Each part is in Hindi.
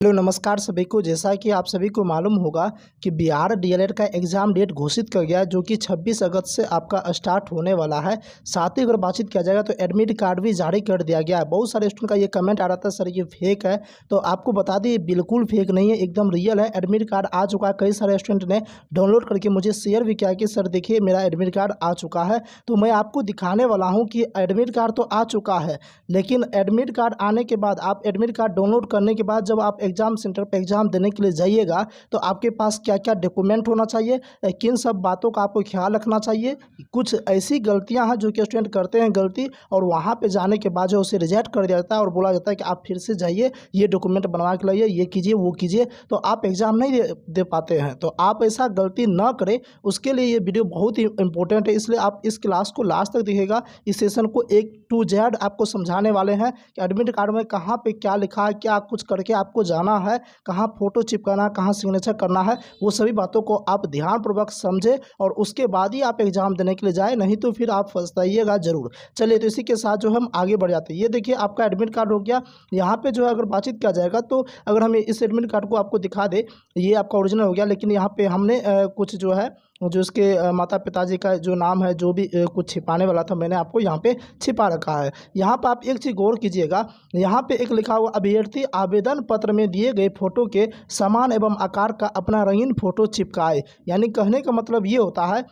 हेलो नमस्कार सभी को। जैसा कि आप सभी को मालूम होगा कि बिहार डीएलएड का एग्ज़ाम डेट घोषित कर गया है, जो कि 26 अगस्त से आपका स्टार्ट होने वाला है। साथ ही अगर बातचीत किया जाएगा तो एडमिट कार्ड भी जारी कर दिया गया है। बहुत सारे स्टूडेंट का ये कमेंट आ रहा था, सर ये फेक है। तो आपको बता दें, बिल्कुल फेक नहीं है, एकदम रियल है। एडमिट कार्ड आ चुका है। कई सारे स्टूडेंट ने डाउनलोड करके मुझे शेयर भी किया कि सर देखिए मेरा एडमिट कार्ड आ चुका है। तो मैं आपको दिखाने वाला हूँ कि एडमिट कार्ड तो आ चुका है, लेकिन एडमिट कार्ड आने के बाद आप एडमिट कार्ड डाउनलोड करने के बाद जब आप एग्ज़ाम सेंटर पर एग्ज़ाम देने के लिए जाइएगा तो आपके पास क्या क्या डॉक्यूमेंट होना चाहिए, किन सब बातों का आपको ख्याल रखना चाहिए। कुछ ऐसी गलतियां हैं जो कि स्टूडेंट करते हैं गलती, और वहां पे जाने के बाद जो उसे रिजेक्ट कर दिया जाता है और बोला जाता है कि आप फिर से जाइए, ये डॉक्यूमेंट बनवा के लाइए, ये कीजिए वो कीजिए, तो आप एग्ज़ाम नहीं दे पाते हैं। तो आप ऐसा गलती ना करें, उसके लिए ये वीडियो बहुत ही इंपॉर्टेंट है। इसलिए आप इस क्लास को लास्ट तक देखिएगा। इस सेशन को A to Z आपको समझाने वाले हैं कि एडमिट कार्ड में कहाँ पे क्या लिखा है, क्या कुछ करके आपको जाना है, कहाँ फ़ोटो चिपकाना है, कहाँ सिग्नेचर करना है, वो सभी बातों को आप ध्यानपूर्वक समझें और उसके बाद ही आप एग्ज़ाम देने के लिए जाएँ, नहीं तो फिर आप पछताइएगा ज़रूर। चलिए, तो इसी के साथ जो हम आगे बढ़ जाते हैं। ये देखिए आपका एडमिट कार्ड हो गया। यहाँ पे जो है अगर बातचीत किया जाएगा तो अगर हम इस एडमिट कार्ड को आपको दिखा दें, ये आपका ओरिजिनल हो गया, लेकिन यहाँ पे हमने कुछ जो है जो इसके माता पिताजी का जो नाम है, जो भी कुछ छिपाने वाला था, मैंने आपको यहाँ पे छिपा रखा है। यहाँ पर आप एक चीज़ गौर कीजिएगा, यहाँ पे एक लिखा हुआ अभ्यर्थी आवेदन पत्र में दिए गए फोटो के समान एवं आकार का अपना रंगीन फोटो चिपकाए। यानी कहने का मतलब ये होता है,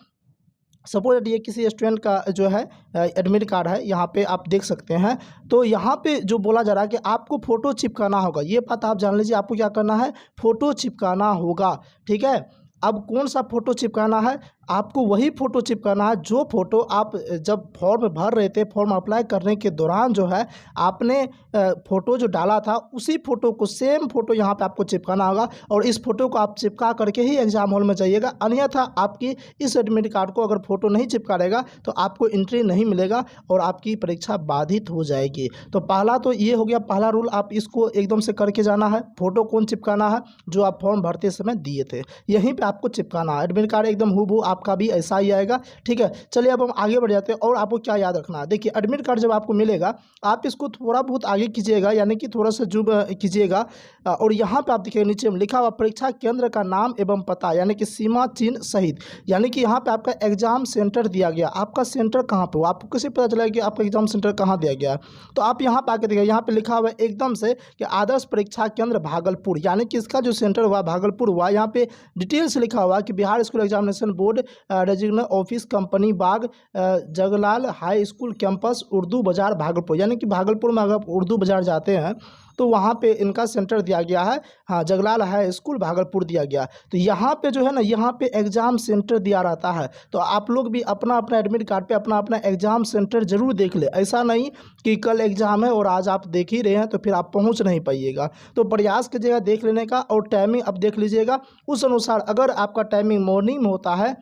सपोज ये किसी स्टूडेंट का जो है एडमिट कार्ड है, यहाँ पे आप देख सकते हैं। तो यहाँ पे जो बोला जा रहा है कि आपको फ़ोटो चिपकाना होगा, ये बात आप जान लीजिए। आपको क्या करना है, फ़ोटो चिपकाना होगा, ठीक है। अब कौन सा फ़ोटो चिपकाना है, आपको वही फ़ोटो चिपकाना है जो फ़ोटो आप जब फॉर्म भर रहे थे, फॉर्म अप्लाई करने के दौरान जो है आपने फ़ोटो जो डाला था, उसी फ़ोटो को, सेम फ़ोटो यहाँ पे आपको चिपकाना होगा। और इस फ़ोटो को आप चिपका करके ही एग्ज़ाम हॉल में जाइएगा, अन्यथा आपकी इस एडमिट कार्ड को अगर फ़ोटो नहीं चिपका रहेगा तो आपको एंट्री नहीं मिलेगा और आपकी परीक्षा बाधित हो जाएगी। तो पहला तो ये हो गया, पहला रूल आप इसको एकदम से करके जाना है। फ़ोटो कौन चिपकाना है, जो आप फॉर्म भरते समय दिए थे, यहीं पर आपको चिपकाना है। एडमिट कार्ड एकदम हूबहू आपका भी ऐसा ही आएगा, ठीक है। चलिए अब हम आगे बढ़ जाते हैं। और आपको क्या याद रखना है, देखिए एडमिट कार्ड जब आपको मिलेगा आप इसको थोड़ा बहुत आगे कीजिएगा, यानी कि थोड़ा सा जूम कीजिएगा। और यहाँ पे आप देखिए नीचे में लिखा हुआ परीक्षा केंद्र का नाम एवं पता, यानी कि सीमा चिन्ह सहित, यानी कि यहाँ पे आपका एग्जाम सेंटर दिया गया। आपका सेंटर कहाँ पे हो, आपको कैसे पता चलेगा कि आपका एग्जाम सेंटर कहाँ दिया गया है। तो आप यहाँ पे आके देखिए, यहाँ पे लिखा हुआ है एकदम से कि आदर्श परीक्षा केंद्र भागलपुर, यानी कि इसका जो सेंटर हुआ भागलपुर हुआ। यहाँ पे डिटेल्स लिखा हुआ कि Bihar school examination board regional office company Bagh Jaglal high school campus Urdu Bazar Bhagalpur, यानी कि भागलपुर में अगर उर्दू बाज़ार जाते हैं तो वहाँ पे इनका सेंटर दिया गया है। हाँ, जगलाल हाई स्कूल भागलपुर दिया गया। तो यहाँ पे जो है ना, यहाँ पे एग्ज़ाम सेंटर दिया रहता है। तो आप लोग भी अपना अपना एडमिट कार्ड पे अपना अपना एग्ज़ाम सेंटर ज़रूर देख ले। ऐसा नहीं कि कल एग्ज़ाम है और आज आप देख ही रहे हैं तो फिर आप पहुँच नहीं पाइएगा। तो प्रयास कीजिएगा देख लेने का, और टाइमिंग अब देख लीजिएगा उस अनुसार। अगर आपका टाइमिंग मॉर्निंग में होता है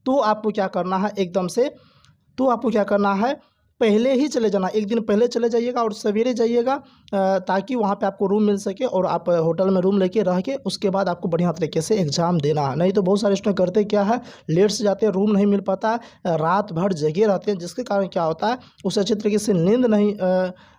तो आपको क्या करना है, एकदम से तो आपको क्या करना है, पहले ही चले जाना, एक दिन पहले चले जाइएगा और सवेरे जाइएगा, ताकि वहाँ पे आपको रूम मिल सके और आप होटल में रूम लेके रह के उसके बाद आपको बढ़िया तरीके से एग्ज़ाम देना है। नहीं तो बहुत सारे स्टूडेंट करते क्या है, लेट से जाते हैं, रूम नहीं मिल पाता है, रात भर जगे रहते हैं, जिसके कारण क्या होता है, उसे अच्छे तरीके से नींद नहीं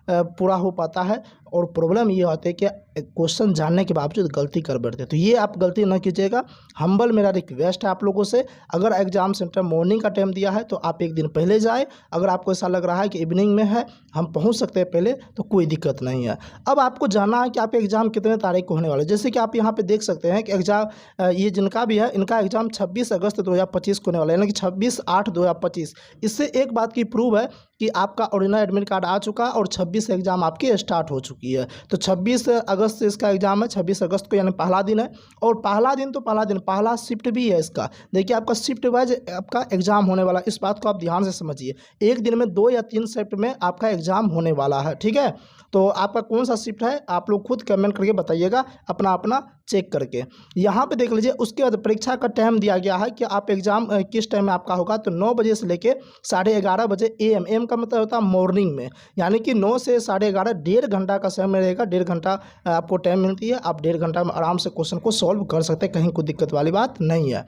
पूरा हो पाता है। और प्रॉब्लम ये होती है कि क्वेश्चन जानने के बावजूद गलती कर बैठते हैं। तो ये आप गलती न कीजिएगा। हम्बल मेरा रिक्वेस्ट है आप लोगों से, अगर एग्ज़ाम सेंटर मॉर्निंग का टाइम दिया है तो आप एक दिन पहले जाए। अगर आपको ऐसा लग रहा है कि इवनिंग में है, हम पहुंच सकते हैं पहले, तो कोई दिक्कत नहीं है। अब आपको जानना है कि आपका एग्ज़ाम कितने तारीख को होने वाला है। जैसे कि आप यहाँ पे देख सकते हैं कि एग्ज़ाम ये जिनका भी है, इनका एग्ज़ाम 26 अगस्त 2025 को होने वाला है, यानी कि 26/8/2025। इससे एक बात की प्रूव है कि आपका ओरिजिनल एडमिट कार्ड आ चुका और 26 एग्ज़ाम आपकी स्टार्ट हो चुकी है। तो 26 अगस्त से इसका एग्ज़ाम है, 26 अगस्त को, यानी पहला दिन है। और पहला दिन तो पहला दिन, पहला शिफ्ट भी है इसका। देखिए आपका शिफ्ट वाइज आपका एग्ज़ाम होने वाला है, इस बात को आप ध्यान से समझिए। एक दिन में 2 या 3 शिफ्ट में आपका एग्ज़ाम होने वाला है, ठीक है। तो आपका कौन सा शिफ्ट है आप लोग खुद कमेंट करके बताइएगा, अपना अपना चेक करके। यहाँ पे देख लीजिए, उसके बाद परीक्षा का टाइम दिया गया है कि आप एग्ज़ाम किस टाइम में आपका होगा। तो 9 बजे से लेके 11:30 बजे AM, एम का मतलब होता है मॉर्निंग में, यानी कि 9 से 11:30, 1.5 घंटा का समय रहेगा। 1.5 घंटा आपको टाइम मिलती है, आप 1.5 घंटा में आराम से क्वेश्चन को सॉल्व कर सकते हैं, कहीं कोई दिक्कत वाली बात नहीं है।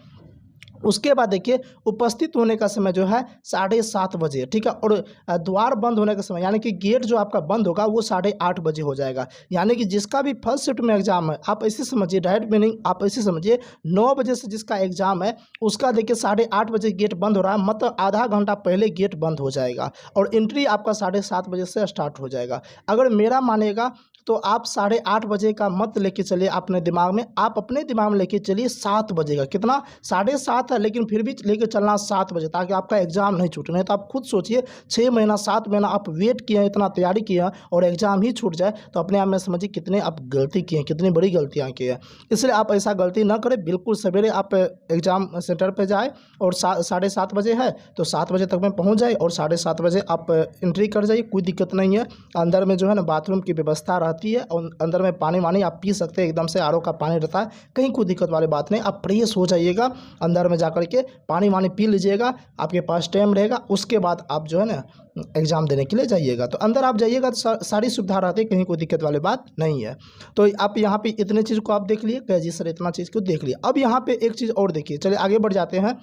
उसके बाद देखिए उपस्थित होने का समय जो है 7:30 बजे, ठीक है। और द्वार बंद होने का समय यानी कि गेट जो आपका बंद होगा वो 8:30 बजे हो जाएगा। यानी कि जिसका भी फर्स्ट शिफ्ट में एग्जाम है, आप ऐसे समझिए, डायरेक्ट मीनिंग आप ऐसे समझिए, 9 बजे से जिसका एग्जाम है उसका देखिए 8:30 बजे गेट बंद हो रहा है, मतलब आधा घंटा पहले गेट बंद हो जाएगा और एंट्री आपका 7:30 बजे से स्टार्ट हो जाएगा। अगर मेरा मानेगा तो आप 8:30 बजे का मत लेके चलिए अपने दिमाग में, आप अपने दिमाग में लेके चलिए 7 बजे का। कितना? 7:30 है, लेकिन फिर भी लेके चलना 7 बजे, ताकि आपका एग्जाम नहीं छूटे। नहीं तो आप खुद सोचिए, 6 महीना 7 महीना आप वेट किए हैं, इतना तैयारी किए हैं और एग्जाम ही छूट जाए, तो अपने आप में समझिए कितने आप गलती किए हैं, कितनी बड़ी गलतियाँ की हैं। इसलिए आप ऐसा गलती ना करें, बिल्कुल सवेरे आप एग्जाम सेंटर पर जाए और 7:30 बजे है तो 7 बजे तक में पहुँच जाए और 7:30 बजे आप एंट्री कर जाइए, कोई दिक्कत नहीं है। अंदर में जो है ना बाथरूम की व्यवस्था रहती है और अंदर में पानी वानी आप पी सकते हैं, एकदम से आरओ का पानी रहता है, कहीं कोई दिक्कत वाली बात नहीं। आप फ्रेश हो जाइएगा, अंदर में जाकर के पानी वानी पी लीजिएगा, आपके पास टाइम रहेगा, उसके बाद आप जो है ना एग्ज़ाम देने के लिए जाइएगा। तो अंदर आप जाइएगा तो सारी सुविधा रहती है, कहीं कोई दिक्कत वाली बात नहीं है। तो आप यहाँ पे इतने चीज़ को आप देख लिए, कह जी सर इतना चीज़ को देख लिए। अब यहाँ पे एक चीज़ और देखिए, चलिए आगे बढ़ जाते हैं।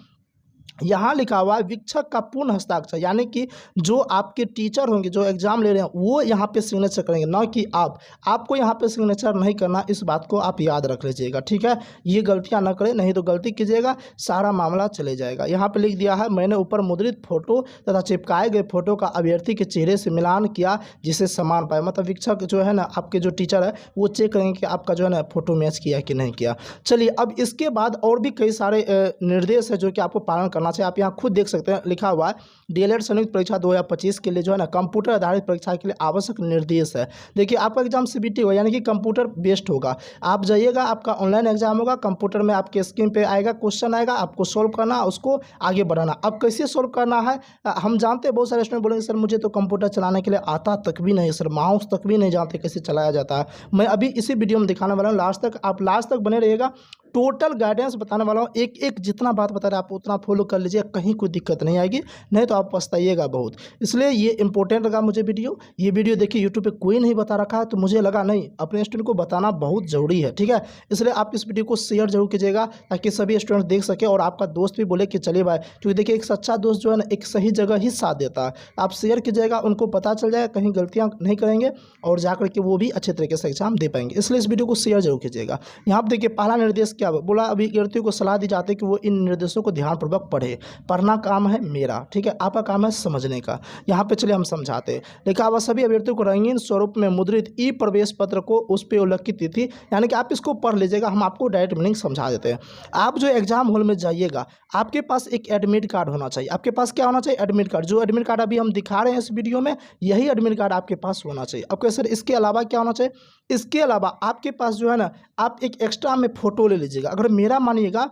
यहाँ लिखा हुआ है वीक्षक का पूर्ण हस्ताक्षर, यानी कि जो आपके टीचर होंगे जो एग्जाम ले रहे हैं वो यहाँ पे सिग्नेचर करेंगे, ना कि आपको यहाँ पे सिग्नेचर नहीं करना, इस बात को आप याद रख लीजिएगा, ठीक है। ये गलतियाँ ना करें, नहीं तो गलती कीजिएगा सारा मामला चले जाएगा। यहाँ पे लिख दिया है, मैंने ऊपर मुद्रित फोटो तथा चिपकाए गए फोटो का अभ्यर्थी के चेहरे से मिलान किया जिसे समान पाए। मतलब वीक्षक जो है ना आपके जो टीचर है वो चेक करेंगे कि आपका जो है ना फोटो मैच किया कि नहीं किया। चलिए अब इसके बाद और भी कई सारे निर्देश है जो कि आपको पालन करना चाहिए। आप यहाँ खुद देख सकते हैं, लिखा हुआ है डीएलएड संयुक्त परीक्षा 2025 के लिए जो है ना कंप्यूटर आधारित परीक्षा के लिए आवश्यक निर्देश है। देखिए आपका एग्जाम सीबीटी होगा, यानी कि कंप्यूटर बेस्ड होगा। आप जाइएगा, आपका ऑनलाइन एग्जाम होगा, कंप्यूटर में आपके स्क्रीन पे आएगा, क्वेश्चन आएगा, आपको सोल्व करना, उसको आगे बढ़ाना। अब कैसे सोल्व करना है, हम जानते हैं बहुत सारे स्टूडेंट बोलेंगे सर मुझे तो कंप्यूटर चलाने के लिए आता तक भी नहीं सर, माउस तक भी नहीं जानते कैसे चलाया जाता है। मैं अभी इसी वीडियो में दिखाने वाला हूँ, आप लास्ट तक बने रहिएगा, टोटल गाइडेंस बताने वाला हूँ। एक एक जितना बात बता रहे आप उतना फॉलो कर लीजिए, कहीं कोई दिक्कत नहीं आएगी, नहीं तो आप पछताइएगा बहुत। इसलिए ये इंपॉर्टेंट लगा मुझे वीडियो। ये वीडियो देखिए यूट्यूब पे कोई नहीं बता रखा है, तो मुझे लगा नहीं अपने स्टूडेंट को बताना बहुत ज़रूरी है, ठीक है। इसलिए आप इस वीडियो को शेयर जरूर कीजिएगा ताकि सभी स्टूडेंट देख सके और आपका दोस्त भी बोले कि चलिए भाई, क्योंकि देखिए एक सच्चा दोस्त जो है ना एक सही जगह ही साथ देता है। आप शेयर कीजिएगा, उनको पता चल जाएगा, कहीं गलतियाँ नहीं करेंगे और जाकर के वो भी अच्छे तरीके से एग्जाम दे पाएंगे। इसलिए इस वीडियो को शेयर जरूर कीजिएगा। यहाँ पर देखिए पहला निर्देश क्या बोला, अभी को सलाह दी जाती है कि वो इन निर्देशों को ध्यानपूर्वक पढ़े। पढ़ना काम है मेरा, ठीक है, आपका काम है समझने का। यहाँ पे चलिए हम समझाते हैं। लिखा हुआ सभी अभ्यर्थियों को रंगीन स्वरूप में मुद्रित ई प्रवेश पत्र को उस पर उल्लिखित तिथि, यानी कि आप इसको पढ़ लीजिएगा, हम आपको डायरेक्ट मीनिंग समझा देते हैं। आप जो एग्जाम हॉल में जाइएगा आपके पास एक एडमिट कार्ड होना चाहिए। आपके पास क्या होना चाहिए? Admit card. जो एडमिट कार्ड अभी हम दिखा रहे हैं इस वीडियो में, यही एडमिट कार्ड आपके पास होना चाहिए। आपके सर इसके अलावा क्या होना चाहिए? इसके अलावा आपके पास जो है ना आप एक एक्स्ट्रा में फ़ोटो ले लीजिएगा। अगर मेरा मानिएगा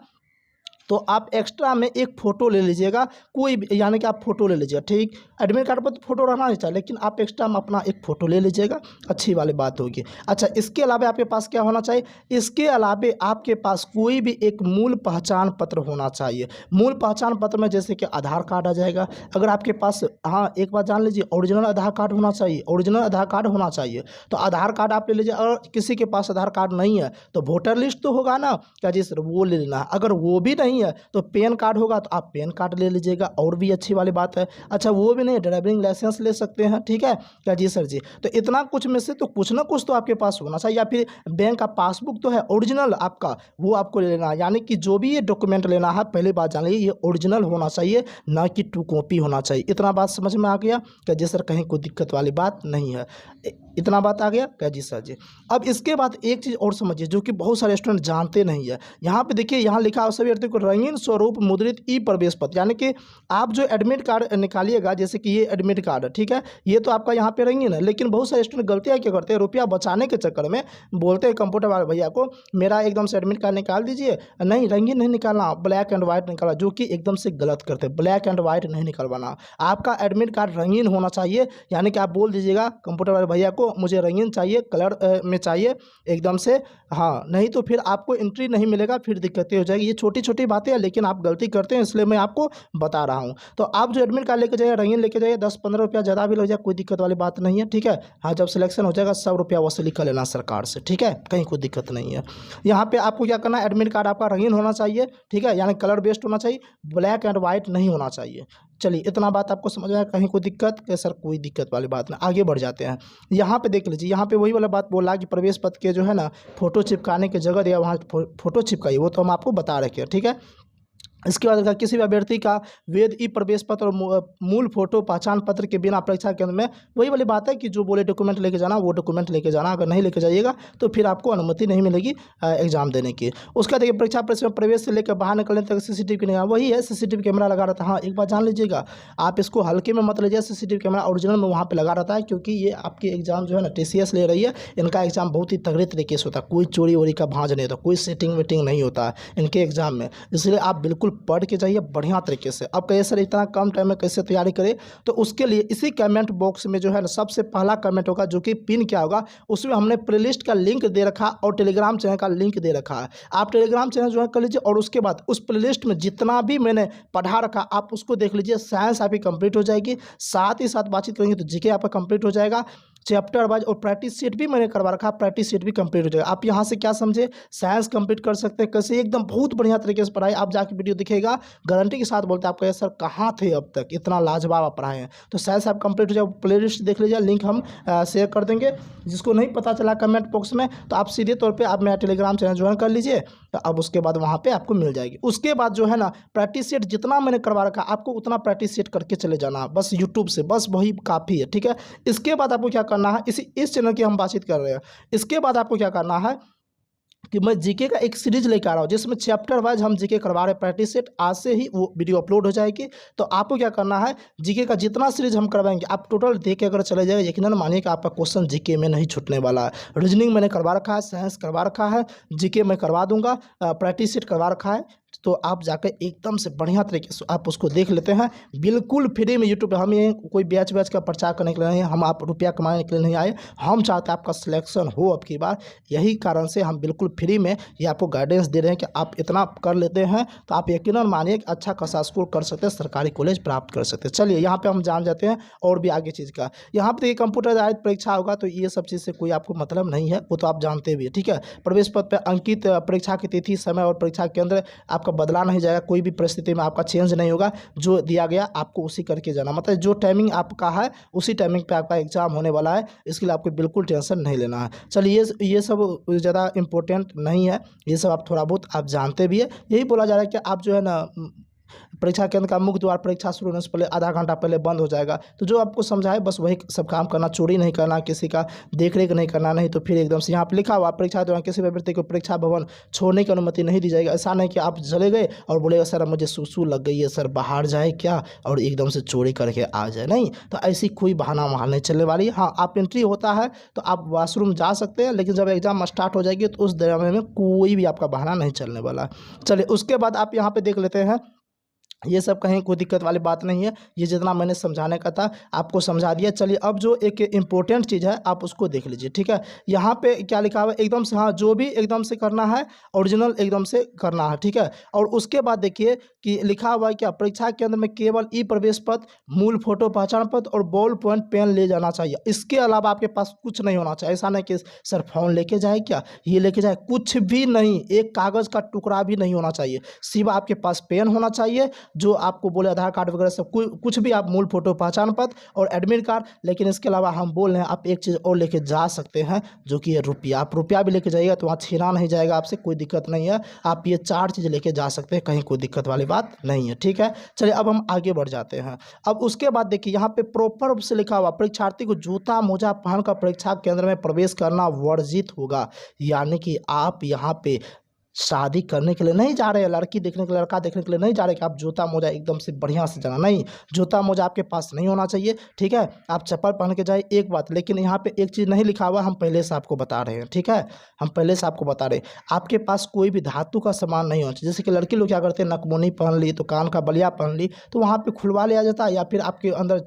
तो आप एक्स्ट्रा में एक फ़ोटो ले लीजिएगा, कोई भी, यानी कि आप फ़ोटो ले लीजिएगा, ठीक। एडमिट कार्ड पर तो फोटो रहना नहीं चाहिए, लेकिन आप एक्स्ट्रा में अपना एक फ़ोटो ले लीजिएगा, अच्छी वाली बात होगी। अच्छा, इसके अलावा आपके पास क्या होना चाहिए? इसके अलावा आपके पास कोई भी एक मूल पहचान पत्र होना चाहिए। मूल पहचान पत्र में जैसे कि आधार कार्ड आ जाएगा। अगर आपके पास, हाँ एक बात जान लीजिए, ओरिजिनल आधार कार्ड होना चाहिए, ओरिजिनल आधार कार्ड होना चाहिए। तो आधार कार्ड आप ले लीजिए। अगर किसी के पास आधार कार्ड नहीं है तो वोटर लिस्ट तो होगा ना, क्या जी सर, वो ले लेना। अगर वो भी नहीं है तो पैन कार्ड होगा, तो आप पैन कार्ड ले लीजिएगा, और भी अच्छी वाली बात है। अच्छा, वो भी नहीं, ड्राइविंग लाइसेंस ले सकते हैं, ठीक है क्या जी सर जी। तो इतना कुछ में से तो कुछ ना कुछ तो आपके पास होना चाहिए, या फिर बैंक का पासबुक तो है ओरिजिनल आपका, वो आपको ले लेना है। यानी कि जो भी ये डॉक्यूमेंट लेना है, पहले बात जान लीजिए, ये ओरिजिनल होना चाहिए, ना कि 2 कॉपी होना चाहिए। इतना बात समझ में आ गया क्या जी सर? कहीं कोई दिक्कत वाली बात नहीं है, इतना बात आ गया क्या जी सर जी। अब इसके बाद एक चीज़ और समझिए जो कि बहुत सारे स्टूडेंट जानते नहीं है। यहाँ पे देखिए, यहाँ लिखा है सभी अभ्यर्थियों को रंगीन स्वरूप मुद्रित ई प्रवेश पत्र, यानी कि आप जो एडमिट कार्ड निकालिएगा, जैसे कि ये एडमिट कार्ड है, ठीक है, ये तो आपका यहाँ पे रंगीन है। लेकिन बहुत सारे स्टूडेंट गलतियाँ क्या करते हैं, रुपया बचाने के चक्कर में बोलते हैं कंप्यूटर वाले भैया को, मेरा एकदम से एडमिट कार्ड निकाल दीजिए। नहीं, रंगीन नहीं निकालना, ब्लैक एंड व्हाइट निकालना, जो कि एकदम से गलत करते हैं। ब्लैक एंड व्हाइट नहीं निकलवाना, आपका एडमिट कार्ड रंगीन होना चाहिए। यानी कि आप बोल दीजिएगा कंप्यूटर वाले भैया को, मुझे रंगीन चाहिए, कलर में चाहिए एकदम से, हाँ, नहीं तो फिर आपको एंट्री नहीं मिलेगा, फिर दिक्कतें हो जाएगी। ये छोटी छोटी बातें हैं, लेकिन आप गलती करते हैं, इसलिए मैं आपको बता रहा हूँ। तो आप जो एडमिट कार्ड लेके जाइए, रंगीन लेके जाइए, 10-15 रुपया ज़्यादा भी लग जाए, कोई दिक्कत वाली बात नहीं है, ठीक है। हाँ, जब सिलेक्शन हो जाएगा 100 रुपया वसूली कर लेना सरकार से, ठीक है, कहीं कोई दिक्कत नहीं है। यहाँ पे आपको क्या करना है, एडमिट कार्ड आपका रंगीन होना चाहिए, ठीक है, यानी कलर बेस्ड होना चाहिए, ब्लैक एंड वाइट नहीं होना चाहिए। चलिए, इतना बात आपको समझ में आया, कहीं कोई दिक्कत कि सर कोई दिक्कत वाली बात नहीं। आगे बढ़ जाते हैं। यहाँ पे देख लीजिए, यहाँ पे वही वाला बात बोला कि प्रवेश पत्र के जो है ना फोटो चिपकाने की जगह दिया, वहाँ फोटो चिपकाइए, वो तो हम आपको बता रखे हैं, ठीक है। इसके बाद अगर किसी भी अभ्यर्थी का वैध ई प्रवेश पत्र और मूल फोटो पहचान पत्र के बिना परीक्षा केंद्र में, वही वाली बात है कि जो बोले डॉक्यूमेंट लेके जाना वो डॉक्यूमेंट लेके जाना, अगर नहीं लेके जाइएगा तो फिर आपको अनुमति नहीं मिलेगी एग्जाम देने की। उसका देखिए, परीक्षा परिसर में प्रवेश से लेकर बाहर निकलने तक सीसीटीवी की निगरानी, वही है, सीसीटीवी कैमरा लगा रहता है। हाँ, एक बात जान लीजिएगा, आप इसको हल्के में मत लीजिए, सीसीटीवी कैमरा ओरिजिनल में वहाँ पर लगा रहता है, क्योंकि ये आपकी एग्जाम जो है ना TCS ले रही है, इनका एग्जाम बहुत ही तगड़े तरीके से होता है, कोई चोरी वोरी का भांज नहीं होता, कोई सेटिंग वेटिंग नहीं होता है इनके एग्जाम में, इसलिए आप बिल्कुल पढ़ के जाइए बढ़िया तरीके से। अब कहिए सर इतना कम टाइम में कैसे तैयारी करें, तो उसके लिए इसी कमेंट बॉक्स में जो है ना सबसे पहला कमेंट होगा, जो कि पिन क्या होगा, उसमें हमने प्लेलिस्ट का लिंक दे रखा और टेलीग्राम चैनल का लिंक दे रखा है। आप टेलीग्राम चैनल ज्वाइन कर लीजिए और उसके बाद उस प्लेलिस्ट में जितना भी मैंने पढ़ा रखा आप उसको देख लीजिए। साइंस आपकी कंप्लीट हो जाएगी, साथ ही साथ बातचीत करेंगे तो जीके आपका कंप्लीट हो जाएगा, चैप्टर वाइज, और प्रैक्टिस सेट भी मैंने करवा रखा, प्रैक्टिस सेट भी कंप्लीट हो जाएगा। आप यहाँ से क्या समझे, साइंस कंप्लीट कर सकते हैं कैसे, एकदम बहुत बढ़िया तरीके से पढ़ाई, आप जाके वीडियो दिखेगा, गारंटी के साथ बोलते हैं। आप कहे सर कहाँ थे अब तक, इतना लाजवाब आप पढ़ाए हैं, तो साइंस आप कंप्लीट हो जाए। प्ले लिस्ट देख लीजिए, लिंक हम शेयर कर देंगे, जिसको नहीं पता चला कमेंट बॉक्स में, तो आप सीधे तौर पर आप मेरा टेलीग्राम चैनल ज्वाइन कर लीजिए, तो अब उसके बाद वहाँ पर आपको मिल जाएगी। उसके बाद जो है ना प्रैक्टिस सेट जितना मैंने करवा रखा आपको उतना प्रैक्टिस सेट करके चले जाना, बस यूट्यूब से, बस वही काफ़ी है, ठीक है। इसके बाद आपको क्या करना है, इस चैनल की हम बातचीत कर रहे हैं, इसके बाद आपको क्या करना है कि मैं जीके का एक सीरीज लेकर आ रहा हूँ, जिसमें चैप्टर वाइज हम जीके करवा रहे हैं प्रैक्टिस सेट। आज से ही वो वीडियो अपलोड हो जाएगी, तो आपको क्या करना है, जीके का जितना सीरीज हम करवाएंगे आप टोटल देख के अगर चले जाएगा, यकीनन मानिए कि आपका क्वेश्चन जीके में नहीं छूटने वाला है। रीजनिंग मैंने करवा रखा है, साइंस करवा रखा है, जीके मैं करवा दूंगा, प्रैक्टिस सेट करवा रखा है, तो आप जाकर एकदम से बढ़िया तरीके से आप उसको देख लेते हैं बिल्कुल फ्री में यूट्यूब पे। हम ये कोई बैच का प्रचार करने के लिए नहीं, हम आप रुपया कमाने के लिए नहीं आए, हम चाहते हैं आपका सिलेक्शन हो अब की बार, यही कारण से हम बिल्कुल फ्री में ये आपको गाइडेंस दे रहे हैं कि आप इतना कर लेते हैं तो आप यकीनन मानिए कि अच्छा खासा स्कोर कर सकते हैं, सरकारी कॉलेज प्राप्त कर सकते हैं। चलिए यहाँ पर हम जान जाते हैं और भी आगे चीज़ का। यहाँ पर कंप्यूटर आधारित परीक्षा होगा, तो ये सब चीज़ से कोई आपको मतलब नहीं है, वो तो आप जानते भी है, ठीक है। प्रवेश पत्र पर अंकित परीक्षा की तिथि, समय और परीक्षा केंद्र आपका बदला नहीं जाएगा, कोई भी परिस्थिति में आपका चेंज नहीं होगा, जो दिया गया आपको उसी करके जाना, मतलब जो टाइमिंग आपका है उसी टाइमिंग पे आपका एग्जाम होने वाला है, इसके लिए आपको बिल्कुल टेंशन नहीं लेना है। चलिए ये सब ज़्यादा इंपॉर्टेंट नहीं है, ये सब आप थोड़ा बहुत आप जानते भी है। यही बोला जा रहा है कि आप जो है ना परीक्षा केंद्र का मुख्य द्वार परीक्षा शुरू होने से पहले आधा घंटा पहले बंद हो जाएगा, तो जो आपको समझाए बस वही सब काम करना, चोरी नहीं करना, किसी का देख रेख नहीं करना, नहीं तो फिर एकदम से यहाँ पर लिखा हुआ परीक्षा दौरान किसी भी अभ्यर्थी को परीक्षा भवन छोड़ने की अनुमति नहीं दी जाएगी। ऐसा नहीं कि आप चले गए और बोलेगा सर मुझे सुसु लग गई है, सर बाहर जाए क्या, और एकदम से चोरी करके आ जाए, नहीं, तो ऐसी कोई बहाना वहाँ नहीं चलने वाली। हाँ, आप एंट्री होता है तो आप वॉशरूम जा सकते हैं, लेकिन जब एग्जाम स्टार्ट हो जाएगी तो उस दौरान में कोई भी आपका बहाना नहीं चलने वाला। चलिए उसके बाद आप यहाँ पे देख लेते हैं, ये सब कहीं कोई दिक्कत वाली बात नहीं है, ये जितना मैंने समझाने का था आपको समझा दिया। चलिए अब जो एक इम्पोर्टेंट चीज़ है आप उसको देख लीजिए, ठीक है। यहाँ पे क्या लिखा हुआ है एकदम से, हाँ, जो भी एकदम से करना है ओरिजिनल एकदम से करना है, ठीक है। और उसके बाद देखिए कि लिखा हुआ है क्या, परीक्षा केंद्र में केवल ई प्रवेश पत्र, मूल फोटो पहचान पत्र और बॉल पॉइंट पेन ले जाना चाहिए, इसके अलावा आपके पास कुछ नहीं होना चाहिए। ऐसा नहीं कि सर फोन लेके जाए क्या, ये लेके जाए, कुछ भी नहीं, एक कागज़ का टुकड़ा भी नहीं होना चाहिए, सिर्फ आपके पास पेन होना चाहिए, जो आपको बोले आधार कार्ड वगैरह सब कुछ भी, आप मूल फोटो पहचान पत्र और एडमिट कार्ड। लेकिन इसके अलावा हम बोल रहे हैं आप एक चीज़ और लेके जा सकते हैं, जो कि रुपया, आप रुपया भी लेके जाइएगा तो वहाँ छीना नहीं जाएगा आपसे, कोई दिक्कत नहीं है। आप ये 4 चीज़ लेके जा सकते हैं, कहीं कोई दिक्कत वाली बात नहीं है, ठीक है। चलिए अब हम आगे बढ़ जाते हैं। अब उसके बाद देखिए यहाँ पे प्रॉपर रूप से लिखा हुआ, परीक्षार्थी को जूता मोजा पहनकर परीक्षा केंद्र में प्रवेश करना वर्जित होगा, यानी कि आप यहाँ पे शादी करने के लिए नहीं जा रहे हैं, लड़की देखने के लिए, लड़का देखने के लिए नहीं जा रहे कि आप जूता मोजा एकदम से बढ़िया से जाना, नहीं, जूता मोजा आपके पास नहीं होना चाहिए, ठीक है। आप चप्पल पहन के जाए, एक बात, लेकिन यहाँ पे एक चीज़ नहीं लिखा हुआ, हम पहले से आपको बता रहे हैं, ठीक है, हम पहले से आपको बता रहे हैं, आपके पास कोई भी धातु का सामान नहीं होना चाहिए। जैसे कि लड़की लोग क्या करते हैं, नकमुनी पहन ली तो कान का बलिया पहन ली, तो वहाँ पर खुलवा लिया जाता है, या फिर आपके अंदर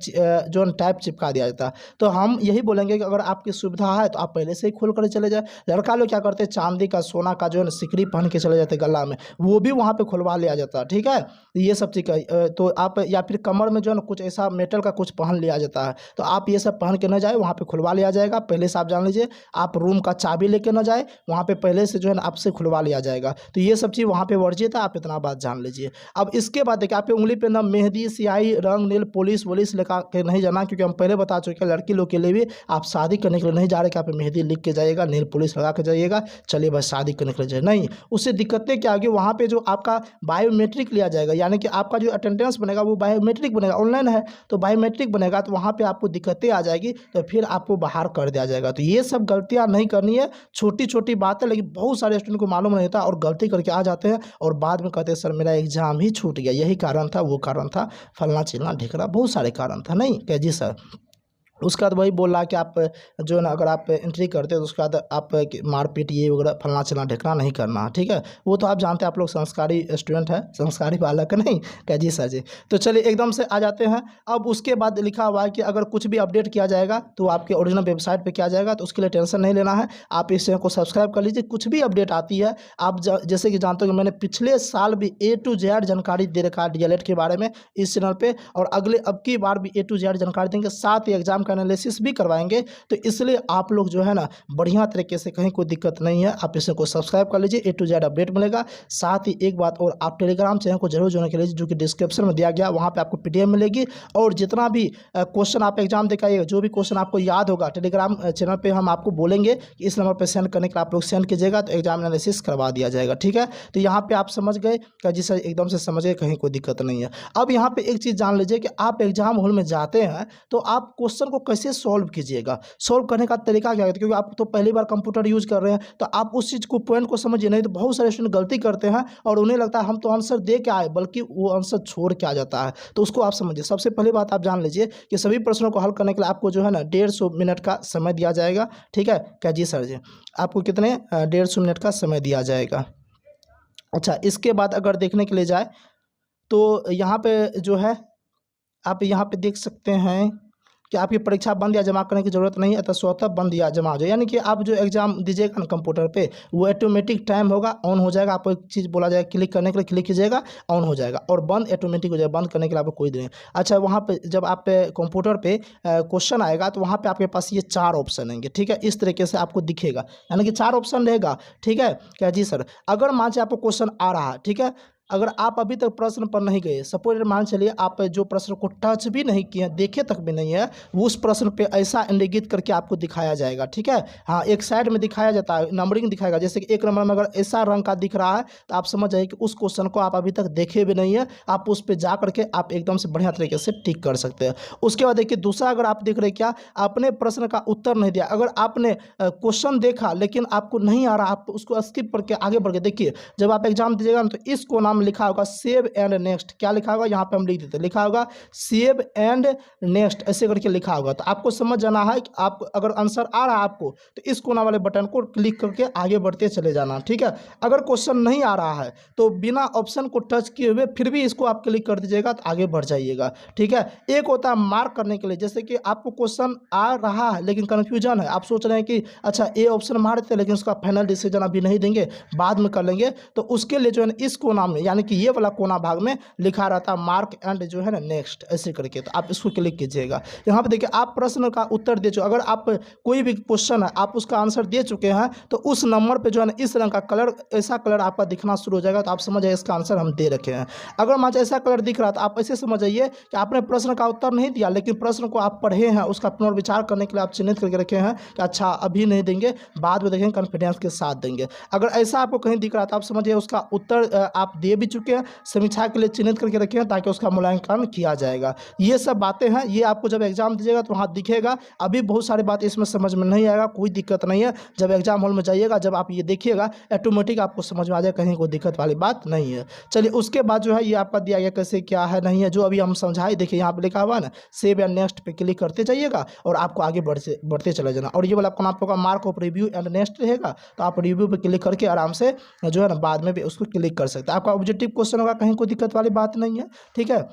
जो टाइप चिपका दिया जाता है। तो हम यही बोलेंगे कि अगर आपकी सुविधा है तो आप पहले से ही खोल कर चले जाए। लड़का लोग क्या करते हैं, चांदी का, सोना का जो है सिकरी पहन के चले जाते गला में, वो भी वहाँ पे खुलवा लिया जाता है। ठीक है, ये सब चीज़ का तो आप या फिर कमर में जो है ना कुछ ऐसा मेटल का कुछ पहन लिया जाता है, तो आप ये सब पहन के न जाए, वहाँ पे खुलवा लिया जाएगा। पहले से आप जान लीजिए, आप रूम का चाबी लेके न जाए, वहाँ पे पहले से जो है ना आपसे खुलवा लिया जाएगा। तो ये सब चीज़ वहाँ पे वर्जित है, आप इतना बात जान लीजिए। अब इसके बाद देखिए, आप उंगली पे ना मेहंदी, स्याही, रंग, नील पॉलिश वॉलिश लगा के नहीं जाना, क्योंकि हम पहले बता चुके हैं लड़की लोग के लिए भी आप शादी करने के लिए नहीं जा रहे कि आप मेहंदी लिख के जाइएगा, नील पॉलिश लगा के जाइएगा, चलिए बस शादी करने के लिए जाए, नहीं। उससे दिक्कतें क्या आगे, वहाँ पे जो आपका बायोमेट्रिक लिया जाएगा, यानी कि आपका जो अटेंडेंस बनेगा वो बायोमेट्रिक बनेगा, ऑनलाइन है तो बायोमेट्रिक बनेगा, तो वहाँ पे आपको दिक्कतें आ जाएगी, तो फिर आपको बाहर कर दिया जाएगा। तो ये सब गलतियाँ नहीं करनी है, छोटी छोटी बात है, लेकिन बहुत सारे स्टूडेंट को मालूम नहीं होता और गलती करके आ जाते हैं और बाद में कहते हैं सर मेरा एग्जाम ही छूट गया, यही कारण था, वो कारण था, फलना चिलना ढिकना, बहुत सारे कारण था, नहीं क्या जी सर। उसके बाद वही बोल रहा है कि आप जो है ना अगर आप एंट्री करते हो तो उसके बाद आप मारपीट ये वगैरह फलना चलना ढिकना नहीं करना, ठीक है। वो तो आप जानते हैं, आप लोग संस्कारी स्टूडेंट हैं, संस्कारी बालक नहीं क्या जी सर जी। तो चलिए एकदम से आ जाते हैं। अब उसके बाद लिखा हुआ है कि अगर कुछ भी अपडेट किया जाएगा तो आपके ओरिजिनल वेबसाइट पर किया जाएगा, तो उसके लिए टेंशन नहीं लेना है। आप इस चैनल को सब्सक्राइब कर लीजिए, कुछ भी अपडेट आती है आप जैसे कि जानते हो कि मैंने पिछले साल भी A to Z जानकारी दे रखा है DLED के बारे में इस चैनल पर, और अगले अब की बार भी A to Z जानकारी देंगे, साथ ही एग्जाम का एनालिसिस भी करवाएंगे। तो इसलिए आप लोग जो है ना बढ़िया तरीके से, कहीं कोई दिक्कत नहीं है, आप इसे को सब्सक्राइब कर लीजिए, A to Z अपडेट मिलेगा। साथ ही एक बात और, आप टेलीग्राम चैनल को जरूर ज्वाइन कर लीजिए, जो कि डिस्क्रिप्शन में दिया गया, वहाँ पे आपको PDF मिलेगी, और जितना भी क्वेश्चन आप एग्जाम दिखाइएगा, जो भी क्वेश्चन आपको याद होगा टेलीग्राम चैनल पर हम आपको बोलेंगे कि इस नंबर पर सेंड करने के लिए आप लोग सेंड कीजिएगा, तो एग्जाम एनालिसिस करवा दिया जाएगा। ठीक है, तो यहाँ पे आप समझ गए कि जी सर एकदम से समझ गए, कहीं कोई दिक्कत नहीं है। अब यहाँ पे एक चीज़ जान लीजिए कि आप एग्जाम हॉल में जाते हैं तो आप क्वेश्चन को कैसे सॉल्व कीजिएगा, सॉल्व करने का तरीका क्या है, क्योंकि आप तो पहली बार कंप्यूटर यूज कर रहे हैं, तो आप उस चीज़ को पॉइंट को समझिए। नहीं तो बहुत सारे स्टूडेंट गलती करते हैं और उन्हें लगता है हम तो आंसर दे के आए, बल्कि वो आंसर छोड़ के आ जाता है, तो उसको आप समझिए। सबसे पहली बात आप जान लीजिए कि सभी प्रश्नों को हल करने के लिए आपको जो है ना 150 मिनट का समय दिया जाएगा। ठीक है क्या जी सर जी, आपको कितने 150 मिनट का समय दिया जाएगा। अच्छा, इसके बाद अगर देखने के लिए जाए तो यहाँ पे जो है आप यहाँ पे देख सकते हैं कि आपकी परीक्षा बंद या जमा करने की ज़रूरत नहीं है, अतः स्वतः बंद या जमा हो जाए, यानी कि आप जो एग्जाम दीजिएगा ना कंप्यूटर पे, वो ऑटोमेटिक टाइम होगा, ऑन हो जाएगा। आपको एक चीज़ बोला जाएगा, क्लिक करने के लिए क्लिक कीजिएगा, ऑन हो जाएगा, और बंद ऑटोमेटिक हो जाएगा, बंद करने के लिए आपको कोई नहीं। अच्छा, वहाँ पे जब आप कंप्यूटर पे क्वेश्चन आएगा तो वहाँ पर आपके पास ये 4 ऑप्शन आएंगे। ठीक है, इस तरीके से आपको दिखेगा, यानी कि 4 ऑप्शन रहेगा। ठीक है क्या जी सर, अगर मान लीजिए आपको क्वेश्चन आ रहा है, ठीक है, अगर आप अभी तक प्रश्न पर नहीं गए, सपोज मान चलिए आप जो प्रश्न को टच भी नहीं किए, देखे तक भी नहीं है, वो उस प्रश्न पे ऐसा इंडिकेट करके आपको दिखाया जाएगा। ठीक है, हाँ, एक साइड में दिखाया जाता है, नंबरिंग दिखाएगा, जैसे कि 1 नंबर में अगर ऐसा रंग का दिख रहा है तो आप समझ जाइए कि उस क्वेश्चन को आप अभी तक देखे भी नहीं है, आप उस पर जा करके आप एकदम से बढ़िया तरीके से टिक कर सकते हैं। उसके बाद देखिए दूसरा, अगर आप देख रहे क्या, आपने प्रश्न का उत्तर नहीं दिया, अगर आपने क्वेश्चन देखा लेकिन आपको नहीं आ रहा, आप उसको स्किप करके आगे बढ़ के देखिए, जब आप एग्जाम दीजिएगा तो इसको नाम लिखा होगा सेव एंड नेक्स्ट, क्या लिखा होगा यहाँ पे हम लिख देते, लिखा होगा सेव एंड नेक्स्ट, ऐसे करके लिखा होगा। तो आपको समझ जाना है कि आप अगर आंसर आ रहा है आपको, तो इस कोना वाले बटन को क्लिक करके आगे बढ़ते चले जाना। ठीक है, अगर क्वेश्चन नहीं आ रहा है तो बिना ऑप्शन को टच किए हुए फिर भी इसको आप क्लिक कर दीजिएगा, तो आगे बढ़ जाइएगा। ठीक है, एक होता है मार्क करने के लिए, जैसे कि आपको क्वेश्चन आ रहा है लेकिन कन्फ्यूजन है, आप सोच रहे हैं कि अच्छा ए ऑप्शन मार देते, लेकिन उसका फाइनल डिसीजन अभी नहीं देंगे, बाद में कर लेंगे, तो उसके लिए जो है इस कोना में, यानी कि ये वाला कोना भाग में लिखा रहता है मार्क एंड जो है ना नेक्स्ट, ऐसे करके, तो आप इसको क्लिक कीजिएगा। यहाँ पे देखिए आप प्रश्न का उत्तर दे चुके, अगर आप कोई भी क्वेश्चन है आप उसका आंसर दे चुके हैं, तो उस नंबर पे जो है ना इस रंग का कलर, ऐसा कलर आपका दिखना शुरू हो जाएगा, तो आप समझ जाइए इसका आंसर हम दे रखे हैं। अगर मान ऐसा कलर दिख रहा है तो आप ऐसे समझ जाइए कि आपने प्रश्न का उत्तर नहीं दिया, लेकिन प्रश्न को आप पढ़े हैं, उसका पुनर्विचार करने के लिए आप चिन्हित करके रखे हैं कि अच्छा अभी नहीं देंगे, बाद में देखेंगे, कॉन्फिडेंस के साथ देंगे। अगर ऐसा आपको कहीं दिख रहा है तो आप समझिए उसका उत्तर आप दे भी चुके हैं, समीक्षा के लिए चिन्हित करके रखे हैं, ताकि उसका मूल्यांकन किया जाएगा। ये सब बातें हैं, ये आपको जब एग्जाम दीजिएगा तो वहाँ दिखेगा। अभी बहुत सारी बातें इसमें समझ में नहीं आएगा, कोई दिक्कत नहीं है, जब एग्जाम हॉल में जाइएगा, जब आप ये देखिएगा ऑटोमेटिक आपको समझ में आ जाएगा, कहीं कोई दिक्कत वाली बात नहीं है। चलिए उसके बाद जो है ये आपका दिया गया कैसे क्या है नहीं है, जो अभी हम समझाए, देखिए यहाँ पे लिखा हुआ है ना सेव एंड नेक्स्ट पे क्लिक करते जाइएगा और आपको आगे बढ़ते चले जाना। और ये वाला कौन आपका mark of review and next रहेगा, तो आप रिव्यू पे क्लिक करके आराम से जो है ना बाद में भी उसको क्लिक कर सकते हैं। आपका ऑब्जेक्टिव क्वेश्चन होगा, कहीं कोई दिक्कत वाली बात नहीं है। ठीक है,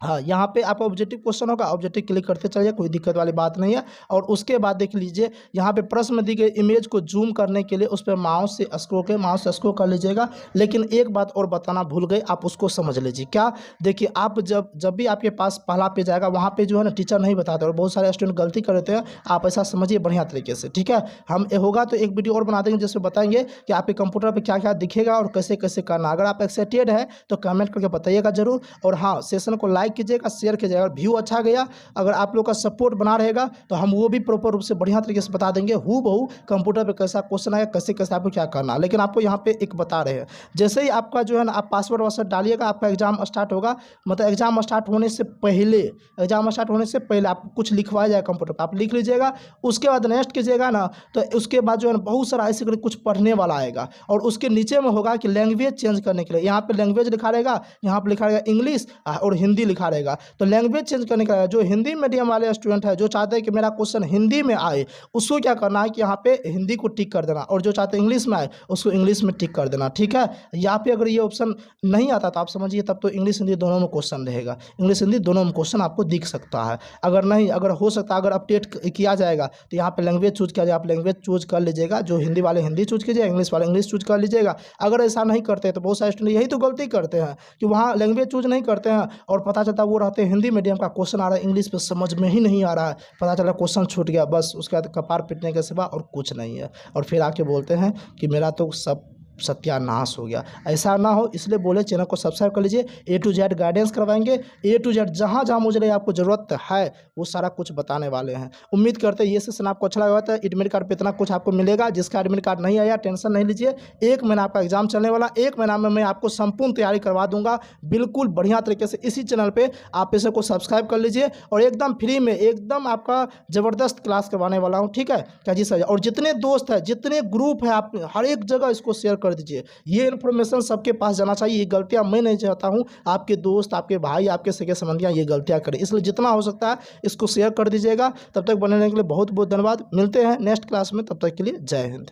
हाँ, यहाँ पे आपका ऑब्जेक्टिव क्वेश्चन होगा, ऑब्जेक्टिव क्लिक करते चलिए, कोई दिक्कत वाली बात नहीं है। और उसके बाद देख लीजिए यहाँ पे प्रश्न में दी गई इमेज को जूम करने के लिए उस पर माउस से स्क्रॉल कर लीजिएगा। लेकिन एक बात और बताना भूल गए, आप उसको समझ लीजिए। क्या? देखिए, आप जब भी आपके पास पहला पेज आएगा वहाँ पे जो है ना टीचर नहीं बताते और बहुत सारे स्टूडेंट गलती कर देते हैं। आप ऐसा समझिए बढ़िया तरीके से, ठीक है। हम होगा तो एक वीडियो और बना देंगे जिसमें बताएंगे कि आपके कंप्यूटर पर क्या क्या दिखेगा और कैसे कैसे करना। अगर आप एक्साइटेड है तो कमेंट करके बताइएगा जरूर। और हाँ, सेशन को लाइक कीजिएगा, शेयर कीजिएगा। अगर व्यू अच्छा गया, अगर आप लोग का सपोर्ट बना रहेगा तो हम वो भी प्रॉपर रूप से बढ़िया तरीके से बता देंगे हूबहू कंप्यूटर पे कैसा क्वेश्चन आएगा, कैसे कैसे आपको क्या करना। लेकिन आपको यहाँ पे एक बता रहे हैं, जैसे ही आपका जो है ना आप पासवर्ड वासवर्ड डालिएगा, आपका एग्जाम स्टार्ट होगा। मतलब एग्जाम स्टार्ट होने से पहले आप कुछ लिखवाया जाए कंप्यूटर पर, आप लिख लीजिएगा। उसके बाद नेक्स्ट कीजिएगा ना, तो उसके बाद जो है ना बहुत सारा ऐसे करके कुछ पढ़ने वाला आएगा और उसके नीचे में होगा कि लैंग्वेज चेंज करने के लिए। यहाँ पे लैंग्वेज लिखा रहेगा, यहाँ पे लिखा रहेगा इंग्लिश और हिंदी लिखा रहेगा। तो लैंग्वेज चेंज करने का जो हिंदी मीडियम वाले स्टूडेंट है, जो चाहते हैं कि मेरा क्वेश्चन हिंदी में आए, उसको क्या करना है कि यहाँ पे हिंदी को टिक कर देना, और जो चाहते हैं इंग्लिश में आए उसको इंग्लिश में टिक कर देना, ठीक है। यहाँ पे अगर ये ऑप्शन नहीं आता तो आप समझिए तब तो इंग्लिश हिंदी दोनों में क्वेश्चन रहेगा, इंग्लिश हिंदी दोनों में क्वेश्चन आपको दिख सकता है। अगर नहीं, अगर हो सकता है, अगर अपडेट किया जाएगा तो यहाँ पे लैंग्वेज चूज किया जाए, आप लैंग्वेज चूज कर लीजिएगा। जो हिंदी वाले हिंदी चूज कीजिए, इंग्लिश वाले इंग्लिश चूज कर लीजिएगा। अगर ऐसा नहीं करते तो बहुत सारे स्टूडेंट यही तो गलती करते हैं कि वहाँ लैंग्वेज चूज नहीं करते हैं और पता चलता वो रहते हैं हिंदी मीडियम का, क्वेश्चन आ रहा है इंग्लिश पे समझ में ही नहीं आ रहा है, पता चला क्वेश्चन छूट गया, बस उसके बाद कपार पिटने के सिवा और कुछ नहीं है। और फिर आके बोलते हैं कि मेरा तो सब सत्यानाश हो गया। ऐसा ना हो इसलिए बोले चैनल को सब्सक्राइब कर लीजिए। A to Z गाइडेंस करवाएंगे, A to Z जहाँ जहाँ मुझे आपको ज़रूरत है वो सारा कुछ बताने वाले हैं। उम्मीद करते हैं ये सेशन आपको अच्छा लगा था। एडमिट कार्ड पे इतना कुछ आपको मिलेगा। जिसका एडमिट कार्ड नहीं आया टेंशन नहीं लीजिए, 1 महीना आपका एग्जाम चलने वाला, 1 महीना में मैं आपको संपूर्ण तैयारी करवा दूंगा बिल्कुल बढ़िया तरीके से। इसी चैनल पर आप इसे को सब्सक्राइब कर लीजिए और एकदम फ्री में एकदम आपका ज़बरदस्त क्लास करवाने वाला हूँ, ठीक है क्या जी सर। और जितने दोस्त हैं, जितने ग्रुप है, आप हर एक जगह इसको शेयर कर दीजिए। ये इन्फॉर्मेशन सबके पास जाना चाहिए। ये गलतियां मैं नहीं चाहता हूं आपके दोस्त, आपके भाई, आपके सगे संबंधियां ये गलतियां करें, इसलिए जितना हो सकता है इसको शेयर कर दीजिएगा। तब तक बने रहने के लिए बहुत बहुत धन्यवाद। मिलते हैं नेक्स्ट क्लास में, तब तक के लिए जय हिंद।